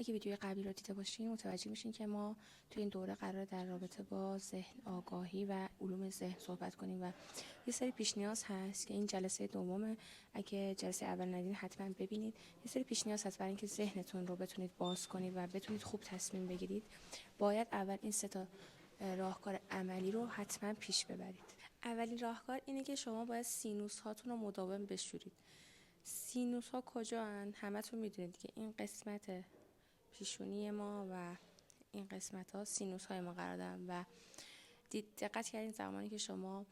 اگه ویدیوی قبلی رو دیده باشین متوجه میشین که ما توی این دوره قرار در رابطه با ذهن آگاهی و علوم ذهن صحبت کنیم و یه سری پیش نیاز هست که این جلسه دومه. اگه جلسه اول ندین حتما ببینید. یه سری پیش نیاز هست برای اینکه ذهنتون رو بتونید باز کنید و بتونید خوب تصمیم بگیرید. باید اول این سه تا راهکار عملی رو حتما پیش ببرید. اولین راهکار اینه که شما باید سینوس هاتون رو مداوم بشورید. سینوس ها کجان؟ همتون میدونید که این قسمت پیشونی ما و این قسمت ها سینوس های ما قرار دارن و دقت کردین زمانی که شما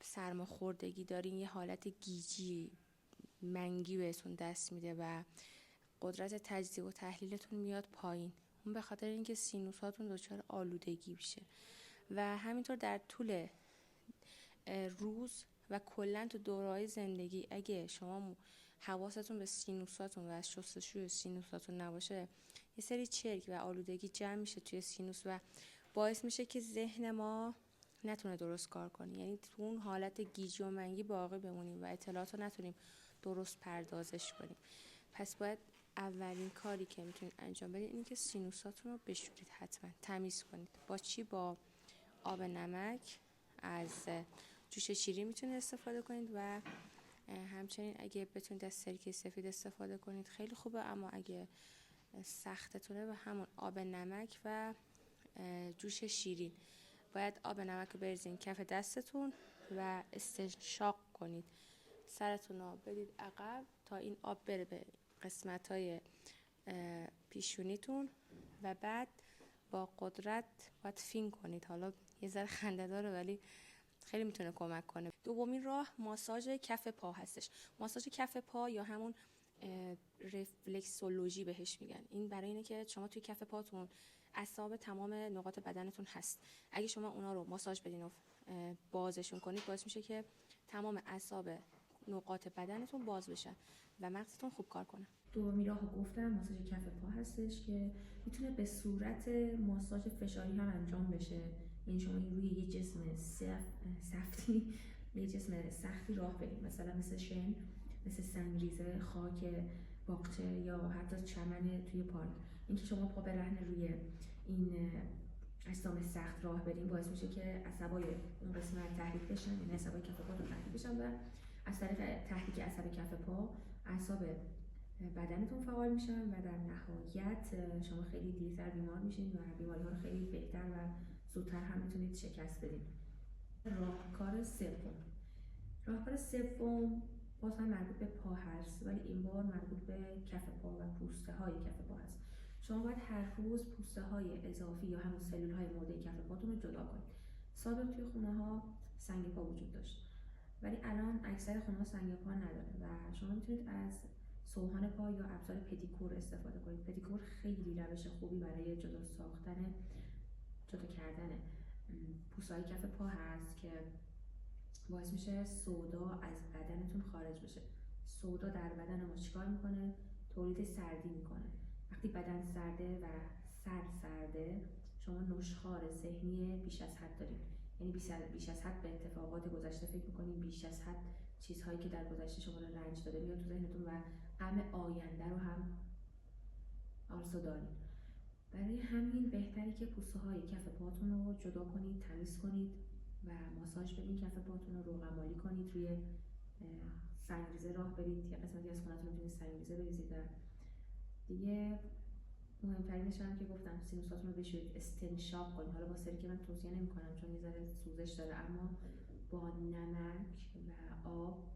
سرماخوردگی دارین یه حالت گیجی منگی بهتون دست میده و قدرت تجزیه و تحلیلتون میاد پایین. اون به خاطر اینکه سینوس هاتون دچار آلودگی میشه و همینطور در طول روز و کلا تو دوره‌های زندگی اگه شما حواستون به سینوساتون و شستشوی سینوساتون نباشه یه سری چرک و آلودگی جمع میشه توی سینوس و باعث میشه که ذهن ما نتونه درست کار کنه، یعنی تو اون حالت گیج و منگی باقی بمونیم و اطلاعات رو نتونیم درست پردازش کنیم. پس باید اولین کاری که میتونید انجام بدید اینه که سینوساتون رو بشورید، حتما تمیز کنید. با چی؟ با آب نمک، از جوش شیرین میتونید استفاده کنید و همچنین اگه بتونید از سرکه سفید استفاده کنید خیلی خوبه، اما اگه سختتونه و همون آب نمک و جوش شیرین. باید آب نمک رو بریزین کف دستتون و استنشاق کنید. سرتون رو بدید عقب تا این آب بره به قسمت‌های پیشونیتون و بعد با قدرت باید فین کنید. حالا یه ذره خنده داره ولی خیلی میتونه کمک کنه. دومین راه ماساژ کف پا هستش. ماساژ کف پا یا همون رفلکسولوژی بهش میگن. این برای اینه که شما توی کف پاتون اعصاب تمام نقاط بدنتون هست. اگه شما اونا رو ماساژ بدین و بازشون کنید باعث میشه که تمام اعصاب نقاط بدنتون باز بشن و مغزتون خوب کار کنه. دومی راهو گفتم ماساژ کف پا هستش که میتونه به صورت ماساژ فشاری هم انجام بشه. یعنی شما روی یه جسم سفتی یه جسم سختی راه برید، مثلا مثل شن، مثل سنگریزه، خاک باغچه یا حتی چمن توی پارک. اینکه شما پا برهنه روی این اجسام سخت راه بریم باعث میشه که عصبای اون قسمت تحریک بشن، یعنی عصبای کف پا تحریک بشن و از طریق تحریک عصب کف پا اعصاب بدنتون فعال میشن و در نهایت شما خیلی دیرتر بیمار میشین و بیماری ها رو خیلی بهتر و زودتر هم میتونید شکست بدید. راهکار سوم باز هم مربوط به پا هست ولی این بار مربوط به کف پا و پوسته های کف پا هست. شما باید هر روز پوسته های اضافی یا همون سلول های مرده کف پاتون رو جدا کنید. سابق توی خونه ها سنگ پا وجود داشت ولی الان اکثر خونه ها سنگ پا نداره و شما میتونید از سوهان پا یا ابزار پدیکور استفاده کنید. پدیکور خیلی روش خوبی برای جدا کردن پوسته های کف پا هست که باعث میشه سودا از بدنتون خارج بشه. سودا در بدن ما چیکار میکنه؟ تولید سردی میکنه. وقتی بدن سرده و سر سرده شما نشخوار ذهنی بیش از حد دارید، یعنی بیش از حد به اتفاقات گذشته فکر میکنید، بیش از حد چیزهایی که در گذشته شما رو رنج داده میاد تو ذهنتون و غم آینده رو هم آرزو دارید. برای همین بهتره که پوسته های کف پاتون رو جدا کنید، تمیز کنید و ماساژ بدین کف پاتون رو، روغن‌مالی کنید، روی سنگریزه راه برید. یه قسمتی از خونتون میتونید سنگریزه بریزید. دیگه مهمترینش هم که گفتم سینوساتون رو بشورید، استنشاق کنید. حالا با سرکه من توصیه نمی‌کنم چون یه ذره سوزش داره، اما با نمک و آب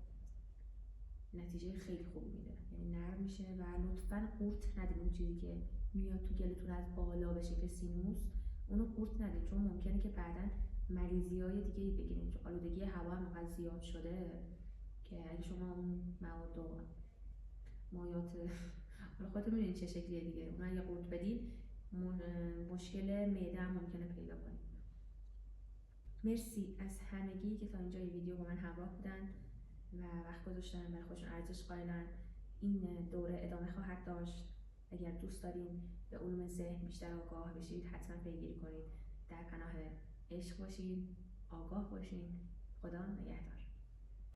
نتیجه خیلی خوبی میده، یعنی نرم میشه. و لطفاً قورت ندید. اون چیزی که میاد تو گلتون از بالا به شکل سینوس اونو قورت ندید چون ممکنه که بعداً مریضی‌های دیگه‌ای بگیرید. چون آلودگی هوا هم انقدر زیاد شده که اگه شما اون مواد و مایعات حالا خودتون میدونید چه شکلیه دیگه، اون اگه قورت بدید مشکل معده هم ممکنه پیدا کنید. مرسی از همگی که تا اینجا ویدیو با من همراه بودن و وقت گذاشتن، برای خودشون ارزش قائلن. این دوره ادامه خواهد داشت. اگر دوست دارین به علوم ذهن بیشتر آگاه بشید حتما پیگیری کنید. در پناه عشق باشید، آگاه باشید. خدا نگهدار.